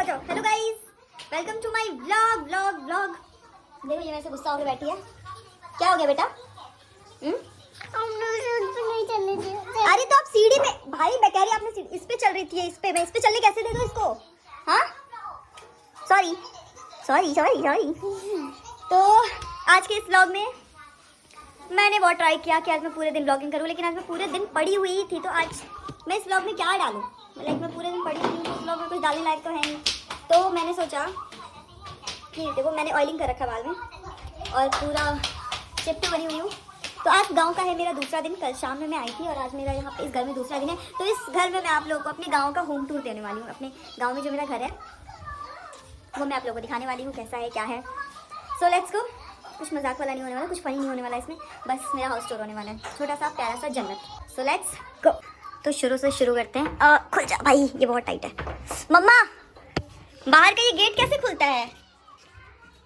जाओ। Hello guys, welcome to my vlog. देखो ये वैसे गुस्सा होकर बैठी है। क्या हो गया बेटा? नहीं चलने दिया। अरे तो आप सीढ़ी में, भाई मैं कह रही आपने इस पे चल रही थी, इस पे मैं इस पे चलने कैसे दे दूं इसको? हाँ सॉरी। तो आज के इस व्लॉग में मैंने बहुत ट्राई किया कि आज मैं पूरे दिन व्लॉगिंग करूं, लेकिन आज मैं पूरे दिन पड़ी हुई थी। तो आज मैं इस व्लॉग में क्या डालूं? लाइक मैं पूरे दिन पड़ी हुई हूँ, इस व्लॉग में कुछ डालने लायक तो है नहीं। तो मैंने सोचा कि देखो मैंने ऑयलिंग कर रखा बाल में और पूरा चिपटी बनी हुई हूँ। तो आज गांव का है मेरा दूसरा दिन। कल शाम में मैं आई थी और आज मेरा यहाँ पे इस घर में दूसरा दिन है। तो इस घर में मैं आप लोगों को अपने गांव का होम टूर देने वाली हूँ। अपने गांव में जो मेरा घर है वो मैं आप लोगों को दिखाने वाली हूँ कैसा है क्या है। So let's go. कुछ मजाक वाला नहीं होने वाला, कुछ फनी नहीं होने वाला इसमें, बस मेरा हाउस टूर होने वाला है, छोटा सा प्यारा सा जन्नत। So let's go. तो शुरू से शुरू करते हैं। खुल जा भाई, ये बहुत टाइट है। मम्मा बाहर का ये गेट कैसे खुलता है?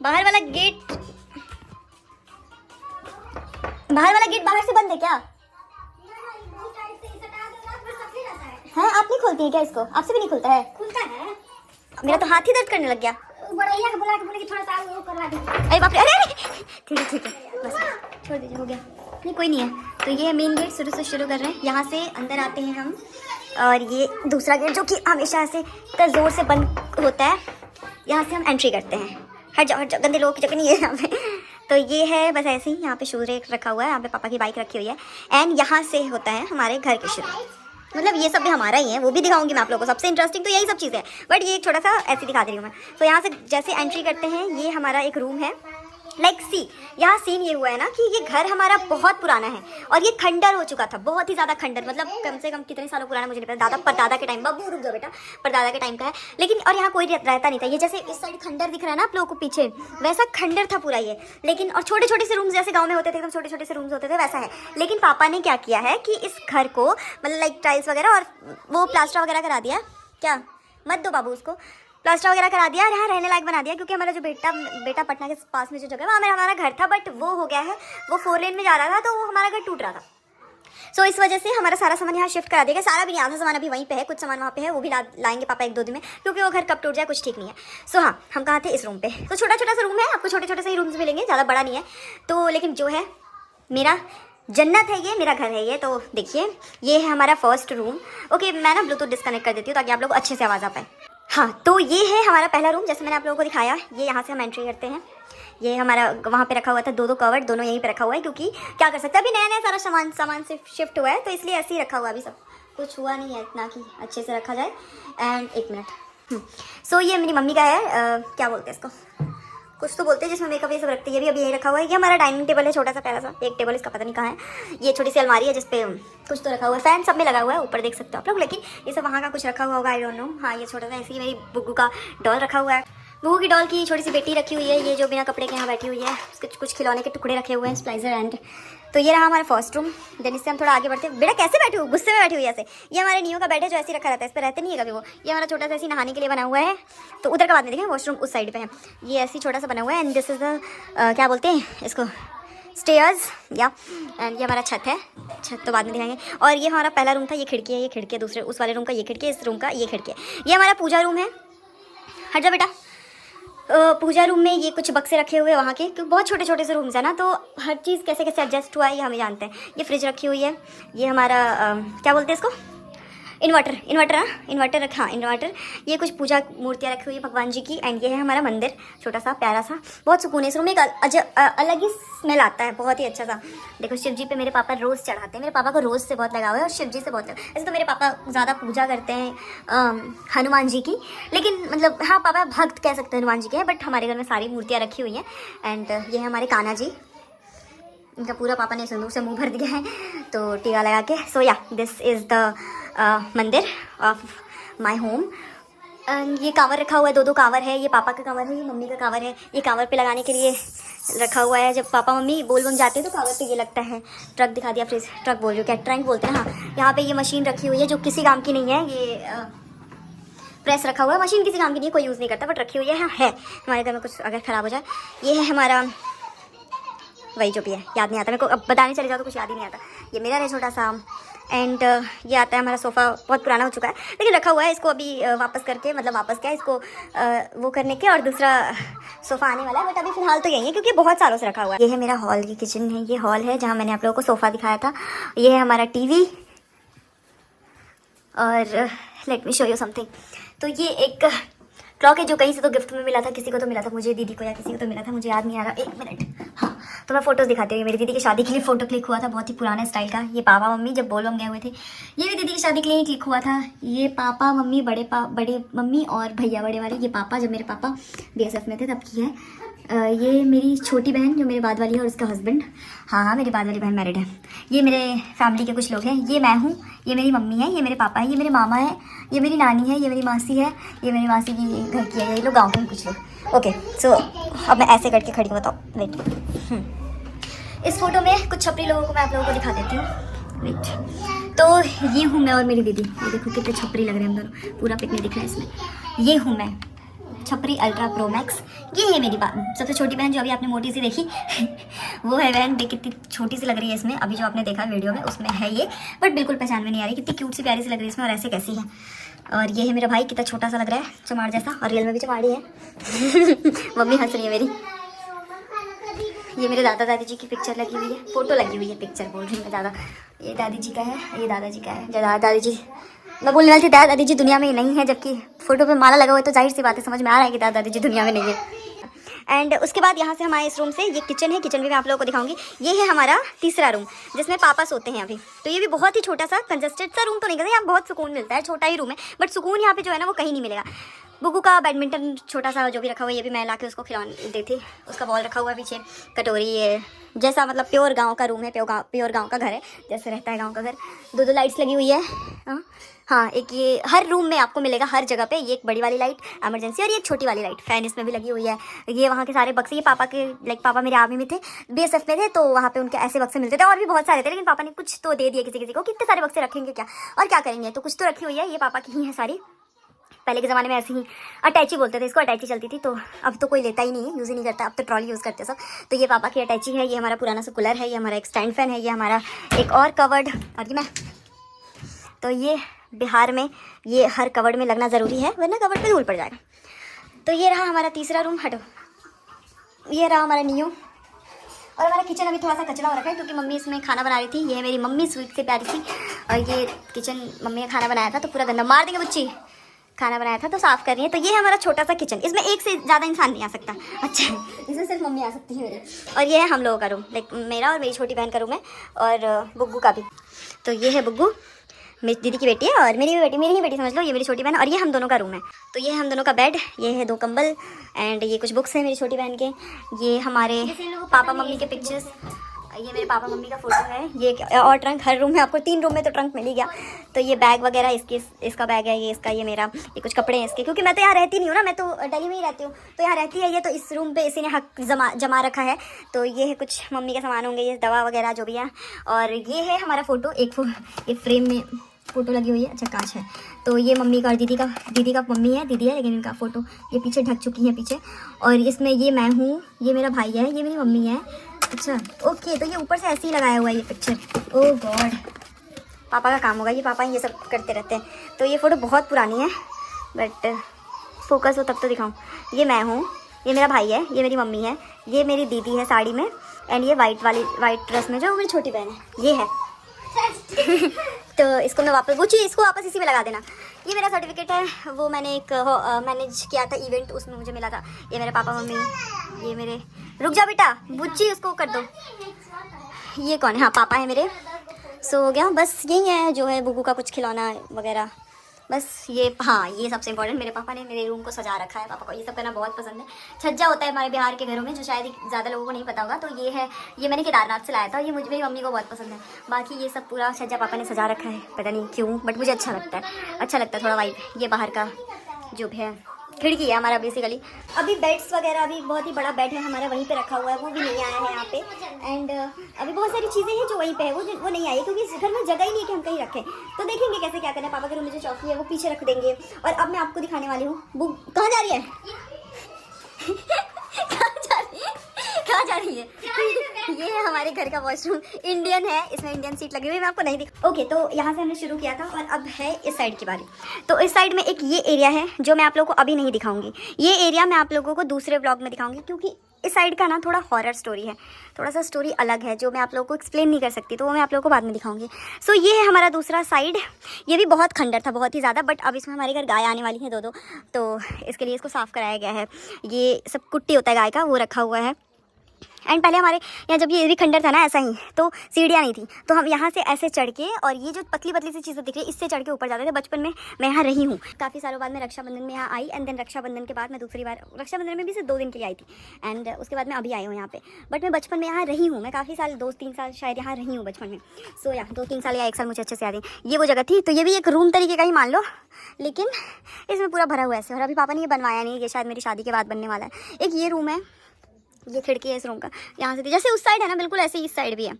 बाहर वाला गेट बाहर से बंद है क्या? है आप नहीं खोलती है क्या इसको? आपसे भी नहीं खुलता है? खुलता है। मेरा तो हाथ ही दर्द करने लग गया। बढ़िया के बुला के बोले कि थोड़ा सा वो करवा दे। अरे बाप रे, अरे ठीक है बस छोड़ दीजिए, हो गया। नहीं कोई नहीं है। तो ये मेन गेट शुरू से शुरू कर रहे हैं, यहाँ से अंदर आते हैं हम। और ये दूसरा गेट जो कि हमेशा से इतना ज़ोर से बंद होता है, यहाँ से हम एंट्री करते हैं। हट जाओ गंदे लोगों की जगह नहीं है यहाँ पे। तो ये है बस ऐसे ही, यहाँ पे शूज रखा हुआ है, यहाँ पे पापा की बाइक रखी हुई है। एंड यहाँ से होता है हमारे घर की शुरू। मतलब ये सब भी हमारा ही है, वो भी दिखाऊंगी मैं आप लोगों को। सबसे इंटरेस्टिंग तो यही सब चीज़ें हैं, बट ये एक छोटा सा ऐसे दिखा दे रही हूँ मैं। तो यहाँ से जैसे एंट्री करते हैं, ये हमारा एक रूम है। लाइक सी यहाँ सीन ये हुआ है ना कि ये घर हमारा बहुत पुराना है और ये खंडर हो चुका था, बहुत ही ज़्यादा खंडर। मतलब कम से कम कितने सालों पुराना मुझे नहीं पता, दादा परदादा के टाइम, बाबू रुक जाओ बेटा, परदादा के टाइम का है। लेकिन और यहाँ कोई रहता नहीं था। ये जैसे इस साइड खंडर दिख रहा है ना आप लोगों को पीछे, वैसा खंडर था पूरा ये। लेकिन और छोटे छोटे से रूम्स जैसे गाँव में होते थे, एकदम छोटे छोटे से रूम्स होते थे, वैसा है। लेकिन पापा ने क्या किया है कि इस घर को मतलब लाइक टाइल्स वगैरह और वो प्लास्टर वगैरह करा दिया। क्या मत दो बाबू उसको, प्लास्टर वगैरह करा दिया और यहाँ रहने लायक बना दिया। क्योंकि हमारा जो बेटा पटना के पास में जो जगह है वहाँ हमारा घर था, बट वो हो गया है, वो 4 लेन में जा रहा था, तो वो हमारा घर टूट रहा था। सो इस वजह से हमारा सारा सामान यहाँ शिफ्ट करा दिया। सारा भी नहीं, आधा सामान अभी वहीं पे है, कुछ सामान वहाँ पे है, वो भी लाएंगे पापा 1-2 दिन में, क्योंकि वो घर कब टूट जाए कुछ ठीक नहीं है। सो हाँ, हम कहाँ थे? इस रूम पे। तो छोटा छोटा सा रूम है, आपको छोटे छोटे से ही रूम्स मिलेंगे, ज़्यादा बड़ा नहीं है। तो लेकिन जो है मेरा जन्नत है, ये मेरा घर है ये। तो देखिए ये है हमारा फर्स्ट रूम। ओके मैं ना ब्लूटूथ डिस्कनेक्ट कर देती हूँ ताकि आप लोग अच्छे से आवाज़ आ पाए। हाँ तो ये है हमारा पहला रूम, जैसे मैंने आप लोगों को दिखाया। ये यहाँ से हम एंट्री करते हैं। ये हमारा वहाँ पे रखा हुआ था 2 कवर्ड, दोनों यहीं पे रखा हुआ है, क्योंकि क्या कर सकते हैं, अभी नया नया सारा सामान से शिफ्ट हुआ है, तो इसलिए ऐसे ही रखा हुआ है। अभी सब कुछ हुआ नहीं है इतना कि अच्छे से रखा जाए। And 1 minute. सो ये मेरी मम्मी का है, क्या बोलते हैं इसको, कुछ तो बोलते हैं जिसमें मेकअप ये सब रखती है। अभी यही रखा हुआ है। ये हमारा डाइनिंग टेबल है, छोटा सा प्यारा सा एक टेबल, इसका पता नहीं कहाँ है। ये छोटी सी अलमारी है जिसपे कुछ तो रखा हुआ है, फैन सब में लगा हुआ है, ऊपर देख सकते हो आप लोग। लेकिन ये सब वहाँ का कुछ रखा हुआ होगा, आई डोंट नो। हाँ ये छोटा सा ऐसे ही मेरी बुग्गू का डॉल रखा हुआ है। बुग्गू की डॉल की छोटी सी बेटी रखी हुई है, ये जो बिना कपड़े के यहाँ बैठी हुई है। उसके कुछ खिलौने के टुकड़े रखे हुए हैं, स्प्लाइजर एंड। तो ये रहा हमारा फर्स्ट रूम। देन इससे हम थोड़ा आगे बढ़ते हैं। बेटा कैसे बैठी हुई, गुस्से में बैठी हुई है ऐसे? ये हमारे नियो का बेड है जो ऐसे रखा रहता है, इस पर रहते नहीं है कभी वो। ये हमारा छोटा सा ऐसी नहाने के लिए बना हुआ है। तो उधर का बाद में देखें, वॉशरूम उस साइड पे है। ये ऐसी छोटा सा बना हुआ है। एंड दिस इज द क्या बोलते हैं इसको, स्टेयर्स या। एंड ये हमारा छत है, छत तो बाद में दिखाएंगे। और ये हमारा पहला रूम था, ये खिड़की है, ये खिड़की है दूसरे उस वाले रूम का, ये खिड़की है, इस रूम का ये खिड़की है। ये हमारा पूजा रूम है। हट जा बेटा। पूजा रूम में ये कुछ बक्से रखे हुए हैं वहाँ के, क्योंकि बहुत छोटे छोटे से रूम्स हैं ना, तो हर चीज़ कैसे कैसे एडजस्ट हुआ है ये हमें जानते हैं। ये फ्रिज रखी हुई है। ये हमारा क्या बोलते हैं इसको, इन्वर्टर रखा, हाँ इन्वर्टर। ये कुछ पूजा मूर्तियाँ रखी हुई है भगवान जी की। एंड ये है हमारा मंदिर, छोटा सा प्यारा सा, बहुत सुकून है इस रूम में। एक अलग ही स्मेल आता है, बहुत ही अच्छा सा। देखो शिव जी पे मेरे पापा रोज़ चढ़ाते हैं, मेरे पापा को रोज़ से बहुत लगाव है और शिव जी से बहुत लगाव। ऐसे तो मेरे पापा ज़्यादा पूजा करते हैं हनुमान जी की, लेकिन मतलब हाँ पापा भक्त कह सकते हैं हनुमान जी के, बट हमारे घर में सारी मूर्तियाँ रखी हुई हैं। एंड ये है हमारे कान्हा जी, इनका पूरा पापा ने सिंदूर से मुंह भर दिया है, तो टीका लगा के। सो या दिस इज़ द मंदिर ऑफ माई होम। ये कांवर रखा हुआ है, 2 कांवर है। ये पापा का कांवर है, ये मम्मी का कांवर है। ये कांवर पे लगाने के लिए रखा हुआ है, जब पापा मम्मी बोल बम जाते हैं तो कांवर पे ये लगता है। ट्रक दिखा दिया, फ्रिज ट्रक बोल रही हूँ, क्या ट्रंक बोलते हैं। हाँ यहाँ पे ये मशीन रखी हुई है जो किसी काम की नहीं है। ये प्रेस रखा हुआ है, मशीन किसी काम की नहीं है, कोई यूज़ नहीं करता, बट रखी हुई है। हाँ है हमारे घर में कुछ अगर ख़राब हो जाए। ये है हमारा, वही जो भी है याद नहीं आता मेरे को, अब बताने चले जाओ तो कुछ याद ही नहीं आता। ये मेरा है छोटा सा एंड ये आता है हमारा सोफ़ा, बहुत पुराना हो चुका है लेकिन रखा हुआ है। इसको अभी वापस करके, मतलब वापस क्या, इसको वो करने के और दूसरा सोफ़ा आने वाला है, बट अभी फिलहाल तो यही है क्योंकि बहुत सालों से रखा हुआ है। ये है मेरा हॉल, ये किचन है, ये हॉल है जहाँ मैंने आप लोगों को सोफ़ा दिखाया था। ये है हमारा टीवी और let me show you something. तो ये एक क्लॉक है जो कहीं से तो गिफ्ट में मिला था, किसी को तो मिला था, मुझे, दीदी को या किसी को तो मिला था, मुझे याद नहीं आ रहा। 1 मिनट, हाँ तो मैं फोटोज़ दिखाती हूँ। मेरी दीदी की शादी के लिए फ़ोटो क्लिक हुआ था, बहुत ही पुराने स्टाइल का। ये पापा मम्मी जब बोलबम गए हुए थे, ये भी दीदी की शादी के लिए ही क्लिक हुआ था। ये पापा मम्मी, बड़े मम्मी और भैया बड़े वाले, ये पापा जब मेरे पापा BSF में थे तब की है। ये मेरी छोटी बहन जो मेरे बाद वाली है और उसका हस्बैंड, हाँ मेरी बाद वाली बहन मैरिड है। ये मेरे फैमिली के कुछ लोग हैं, ये मैं हूँ, ये मेरी मम्मी है, ये मेरे पापा है, ये मेरे मामा है, ये मेरी नानी है, ये मेरी मासी है, ये मेरी मासी की घर की है, ये लोग गाँव के हैं कुछ लोग। ओके सो अब मैं ऐसे करके खड़ी हूँ, बताओ वेट। इस फोटो में कुछ छपरी लोगों को मैं आप लोगों को दिखा देती हूँ, वेट। तो ये हूँ मैं और मेरी दीदी, ये देखो कितने छपरी लग रहे हैं हम दोनों, पूरा पिक नहीं दिख रहा है इसमें। ये हूँ मैं, छपरी अल्ट्रा प्रो मैक्स। ये है मेरी सबसे छोटी बहन जो अभी आपने मोटी सी देखी वो है बहन, देख कितनी छोटी सी लग रही है इसमें, अभी जो आपने देखा वीडियो में उसमें है ये, बट बिल्कुल पहचान में नहीं आ रही, कितनी क्यूट सी प्यारी सी लग रही है इसमें, और ऐसे कैसी है। और ये है मेरा भाई, कितना छोटा सा लग रहा है, चमार जैसा, और रियल में भी चमाड़ी है मम्मी हंस रही है मेरी। ये मेरे दादा दादी जी की पिक्चर लगी हुई है, फोटो लगी हुई है, पिक्चर बोल रही हूँ मैं दादा। ये दादी जी का है, ये दादाजी का है। दादाजी जी, मैं बोलने वाली थी दादी जी दुनिया में नहीं है, जबकि फोटो पे माला लगा हुआ है तो जाहिर सी बात है, समझ में आ रहा है कि दादी जी दुनिया में नहीं है। एंड उसके बाद यहाँ से हमारे इस रूम से, ये किचन है, किचन भी मैं आप लोगों को दिखाऊंगी। ये है हमारा तीसरा रूम जिसमें पापा सोते हैं अभी। तो ये भी बहुत ही छोटा सा कंजस्टेड सा रूम तो नहीं कहते, यहाँ बहुत सुकून मिलता है, छोटा ही रूम है, बट सुकून यहाँ पे जो है ना वो कहीं नहीं मिलेगा। बुगू का बैडमिंटन छोटा सा जो भी रखा हुआ है, ये भी मैं लाके उसको खिलाने देती। उसका बॉल रखा हुआ है पीछे, कटोरी है, जैसा मतलब प्योर गांव का रूम है, प्योर गांव का घर है, जैसे रहता है गांव का घर। 2 लाइट्स लगी हुई है, हाँ एक ये हर रूम में आपको मिलेगा, हर जगह पे। ये एक बड़ी वाली लाइट इमरजेंसी और ये एक छोटी वाली लाइट, फैन इसमें भी लगी हुई है। ये वहाँ के सारे बक्से, ये पापा के, लाइक पापा मेरे आर्मी में थे, BSF में थे, तो वहाँ पे उनके ऐसे बक्से मिलते थे, और भी बहुत सारे थे, लेकिन पापा ने कुछ तो दे दिया किसी को। कितने सारे बक्से रखेंगे क्या और क्या करेंगे, तो कुछ तो रखी हुई है। ये पापा की ही है सारी, पहले के ज़माने में ऐसे ही अटैची बोलते थे इसको, अटैची चलती थी, तो अब तो कोई लेता ही नहीं है, यूज़ ही नहीं करता, अब तो ट्रॉली यूज़ करते सब। तो ये पापा की अटैची है, ये हमारा पुराना सा कूलर है, ये हमारा एक स्टैंड फैन है, ये हमारा एक और कवर्ड, और ये मैं। तो ये बिहार में ये हर कवर्ड में लगना ज़रूरी है, वरना कवर्ड पे धूल पड़ जाएगा। तो ये रहा हमारा तीसरा रूम, हटो। ये रहा हमारा नियो, और हमारा किचन अभी थोड़ा सा कचरा हो रखा है क्योंकि मम्मी इसमें खाना बना रही थी। ये है मेरी मम्मी, स्वीट से प्यारी सी, और ये किचन मम्मी ने खाना बनाया था तो पूरा गंदा मार देंगे बच्ची, खाना बनाया था तो साफ़ कर रही है। तो ये है हमारा छोटा सा किचन, इसमें एक से ज़्यादा इंसान नहीं आ सकता। अच्छा, इसमें सिर्फ मम्मी आ सकती है मेरी। और ये है हम लोगों का रूम, लाइक मेरा और मेरी छोटी बहन का रूम है, और बुग्गू का भी। तो ये है बुग्गू, मेरी दीदी की बेटी है, और मेरी ही बेटी समझ लो, ये मेरी छोटी बहन, और ये हम दोनों का रूम है। तो ये है हम दोनों का बेड, ये है 2 कंबल, एंड ये कुछ बुक्स हैं मेरी छोटी बहन के, ये हमारे पापा मम्मी के पिक्चर्स, ये मेरे पापा मम्मी का फोटो है, ये और ट्रंक, हर रूम में आपको 3 रूम में तो ट्रंक मिल ही गया। तो ये बैग वगैरह इसका बैग है, ये इसका, ये मेरा, ये कुछ कपड़े हैं इसके, क्योंकि मैं तो यहाँ रहती नहीं हूँ ना, मैं तो दिल्ली में ही रहती हूँ, तो यहाँ रहती है ये, तो इस रूम पे इसी ने हक जमा रखा है। तो ये है कुछ मम्मी के सामान होंगे, ये दवा वगैरह जो भी है, और ये है हमारा फ़ोटो, ये फ्रेम में फ़ोटो लगी हुई है, अच्छा कांच है। तो ये मम्मी का और दीदी का मम्मी है, दीदी है, लेकिन इनका फ़ोटो ये पीछे ढक चुकी है पीछे, और इसमें ये मैं हूँ, ये मेरा भाई है, ये मेरी मम्मी है। अच्छा ओके, तो ये ऊपर से ऐसे ही लगाया हुआ है ये पिक्चर, ओह गॉड, पापा का काम होगा, ये पापा ये सब करते रहते हैं। तो ये फ़ोटो बहुत पुरानी है, बट फोकस हो तब तो दिखाऊँ। ये मैं हूँ, ये मेरा भाई है, ये मेरी मम्मी है, ये मेरी दीदी है साड़ी में, एंड ये वाइट ड्रेस में जो मेरी छोटी बहन है, ये है तो इसको मैं वापस, वो चीज़ इसको वापस इसी में लगा देना। ये मेरा सर्टिफिकेट है, वो मैंने एक मैनेज किया था इवेंट, उसमें मुझे मिला था। ये मेरे पापा मम्मी, ये मेरे, रुक जा बेटा बुच्ची, उसको कर दो। ये कौन है, हाँ पापा है मेरे। सो हो गया, बस यही है जो है बुगू का कुछ खिलौना वगैरह, बस ये, हाँ ये सबसे इम्पोर्टेंट, मेरे पापा ने मेरे रूम को सजा रखा है। पापा को ये सब करना बहुत पसंद है। छज्जा होता है हमारे बिहार के घरों में, जो शायद ज़्यादा लोगों को नहीं पता होगा। तो ये है, ये मैंने केदारनाथ से लाया था, ये मुझे, मेरी मम्मी को बहुत पसंद है। बाकी ये सब पूरा छज्जा पापा ने सजा रखा है, पता नहीं क्यों, बट मुझे अच्छा लगता है थोड़ा वाइब। ये बाहर का जो भी है, खिड़की है हमारा बेसिकली। अभी बेड्स वगैरह, अभी बहुत ही बड़ा बेड है हमारा वहीं पे रखा हुआ है, वो भी नहीं आया है यहाँ पे। एंड अभी बहुत सारी चीज़ें हैं जो वहीं पे है, वो नहीं आई, क्योंकि इस घर में जगह ही नहीं है कि हम कहीं रखें। तो देखेंगे कैसे क्या करना है। पापा के रूम में जो चौकी है वो पीछे रख देंगे। और अब मैं आपको दिखाने वाली हूँ, वो कहाँ जा रही है कहाँ आवाज आ रही है। ये है हमारे घर का वॉशरूम, इंडियन है, इसमें इंडियन सीट लगी हुई, मैं आपको नहीं दिखा। ओके, तो यहाँ से हमने शुरू किया था और अब है इस साइड की बारी। तो इस साइड में एक ये एरिया है जो मैं आप लोगों को अभी नहीं दिखाऊंगी। ये एरिया मैं आप लोगों को दूसरे ब्लॉग में दिखाऊंगी, क्योंकि इस साइड का ना थोड़ा हॉरर स्टोरी है, थोड़ा सा स्टोरी अलग है जो मैं आप लोगों को एक्सप्लेन नहीं कर सकती, तो वो मैं आप लोगों को बाद में दिखाऊंगी। सो ये है हमारा दूसरा साइड। ये भी बहुत खंडर था, बहुत ही ज़्यादा, बट अब इसमें हमारे घर गाय आने वाली है 2-2, तो इसके लिए इसको साफ़ कराया गया है। ये सब कुट्टी होता है गाय का, वो रखा हुआ है। एंड पहले हमारे यहाँ जब ये भी खंडर था ना ऐसा ही, तो सीढ़ियाँ नहीं थी, तो हम यहाँ से ऐसे चढ़ के, और ये जो पतली पतली सी चीज़ें दिख रही है इससे चढ़ के ऊपर जाते थे। बचपन में मैं यहाँ रही हूँ, काफ़ी सालों बाद मैं रक्षाबंधन में यहाँ आई, एंड देन रक्षाबंधन के बाद मैं दूसरी बार, रक्षाबंधन में भी सिर्फ 2 दिन के लिए आई थी, एंड उसके बाद मैं अभी आई हूँ यहाँ पे। बट मैं बचपन में यहाँ रही हूँ, मैं काफ़ी साल 2-3 साल शायद यहाँ रही हूँ बचपन में। सो या 2-3 साल या 1 साल मुझे अच्छे से याद है। ये वो जगह थी, तो ये भी एक रूम तरीके का ही मान लो, लेकिन इसमें पूरा भरा हुआ है ऐसे, और अभी पापा ने ये बनवाया नहीं, ये शायद मेरी शादी के बाद बनने वाला है। एक ये रूम है, ये खिड़की है इस रूम का, यहाँ से जैसे उस साइड है ना बिल्कुल ऐसे ही इस साइड भी है।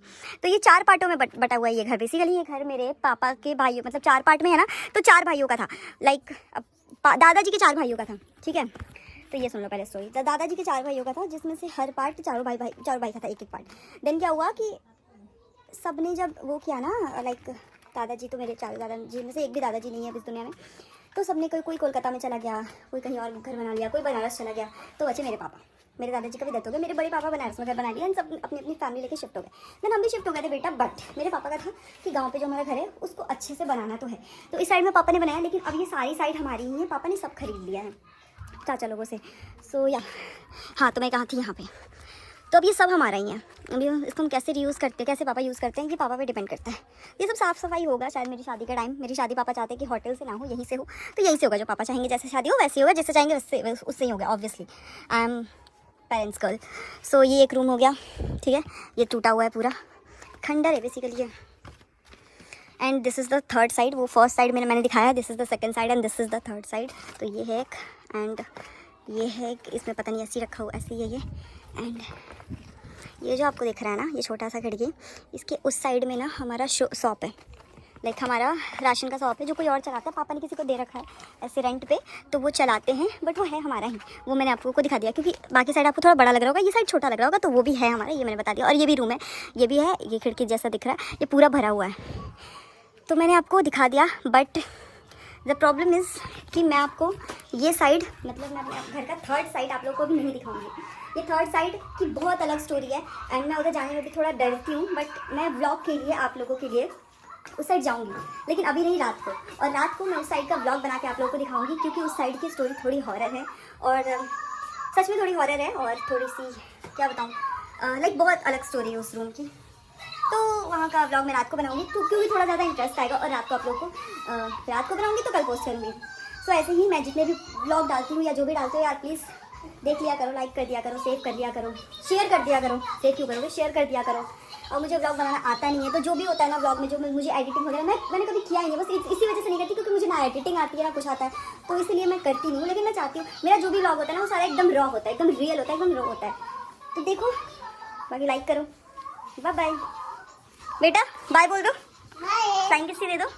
तो ये 4 पार्टों में बटा हुआ है ये घर। बेसिकली ये घर मेरे पापा के भाइयों, मतलब 4 पार्ट में है ना, तो 4 भाइयों का था। लाइक दादाजी के 4 भाइयों का था, ठीक है। तो ये सुन लो पहले स्टोरी। तो दादाजी के 4 भाइयों का था, जिसमें से हर पार्ट चारों भाई का था, एक पार्ट। देन क्या हुआ कि सब ने जब वो किया ना, लाइक दादाजी तो मेरे 4 दादाजी में से एक भी दादाजी नहीं है इस दुनिया में, तो सबने कोई कोलकाता में चला गया, कोई कहीं और घर बना लिया, कोई बनारस चला गया, तो बचे मेरे पापा। मेरे दादाजी का भी डेथ हो गया, मेरे बड़े पापा बनारस में घर बना लिया, एंड सब अपनी अपनी फैमिली लेके शिफ्ट हो गए। देन हम भी शिफ्ट हो गए थे बेटा, बट मेरे पापा का था कि गांव पे जो हमारा घर है उसको अच्छे से बनाना तो है, तो इस साइड में पापा ने बनाया, लेकिन अब ये सारी साइड हमारी ही है, पापा ने सब खरीद लिया है चाचा लोगों से। सो या हाँ, तो मैं कहाँ थी, यहाँ पे। तो अब ये सब हमारा ही है। अभी इसको हम कैसे रीयूज़ करते हैं, कैसे पापा यूज़ करते हैं, ये पापा पे डिपेंड करता है। ये सब साफ़ सफाई होगा शायद मेरी शादी का टाइम। मेरी शादी पापा चाहते हैं कि होटल से ना हो, यहीं से हो, तो यहीं से होगा। जो पापा चाहेंगे जैसे शादी हो वैसे होगा, जैसे चाहेंगे उससे ही होगा। Obviously I am parents girl. सो ये एक रूम हो गया, ठीक है। ये टूटा हुआ है पूरा, खंडर है बेसिकली ये। And this is the third side. वो फर्स्ट साइड मैंने दिखाया, this is the second side and this is the third side. तो ये है एक, एंड ये है एक, इसमें पता नहीं ऐसे ही रखा हुआ, ऐसे ही है ये। एंड ये जो आपको दिख रहा है ना, ये छोटा सा खिड़की, इसके उस साइड में ना हमारा शॉप है, लाइक हमारा राशन का शॉप है, जो कोई और चलाता है। पापा ने किसी को दे रखा है ऐसे रेंट पे, तो वो चलाते हैं, बट वो है हमारा ही। वो मैंने आप लोगों को दिखा दिया, क्योंकि बाकी साइड आपको थोड़ा बड़ा लग रहा होगा, ये साइड छोटा लग रहा होगा, तो वो भी है हमारा, ये मैंने बता दिया। और ये भी रूम है, ये भी है, ये खिड़की जैसा दिख रहा है, ये पूरा भरा हुआ है, तो मैंने आपको दिखा दिया। बट द प्रॉब्लम इज़ कि मैं आपको ये साइड, मतलब मैं अपने घर का थर्ड साइड आप लोगों को भी नहीं दिखाऊंगी। ये थर्ड साइड की बहुत अलग स्टोरी है, एंड मैं उधर जाने में भी थोड़ा डरती हूँ, बट मैं व्लॉग के लिए आप लोगों के लिए उस साइड जाऊँगी, लेकिन अभी नहीं, रात को। और रात को मैं उस साइड का व्लॉग बना के आप लोगों को दिखाऊंगी, क्योंकि उस साइड की स्टोरी थोड़ी हॉरर है, और सच में थोड़ी हॉरर है, और थोड़ी सी क्या बताऊँ, लाइक बहुत अलग स्टोरी है उस रूम की। तो वहाँ का व्लॉग मैं रात को बनाऊंगी, क्योंकि थोड़ा ज़्यादा इंटरेस्ट आएगा, और रात को आप लोग को रात को बनाऊंगी तो कल पोस्ट करूँगी। सो ऐसे ही मैं जितने भी व्लॉग डालती हूँ या जो भी डालती हूँ, यार प्लीज़ देख लिया करो, लाइक कर दिया करो, सेव कर दिया करो, शेयर कर दिया करो। सेव क्यों करोगे, शेयर कर दिया करो। और मुझे व्लॉग बनाना आता नहीं है, तो जो भी होता है ना व्लॉग में, जो मुझे एडिटिंग वगैरह मैंने कभी किया ही नहीं, बस इसी वजह से नहीं करती, क्योंकि मुझे ना एडिटिंग आती है ना कुछ आता है, तो इसलिए मैं करती नहीं हूँ। लेकिन मैं चाहती हूँ मेरा जो भी व्लॉग होता है ना, वो सारा एकदम रॉ होता है, एकदम रियल होता है, एकदम रॉ होता है। तो देखो, बाकी लाइक करो। बाय बाय बेटा, बाय बोल दो, फ्लाइंग किस दे दो।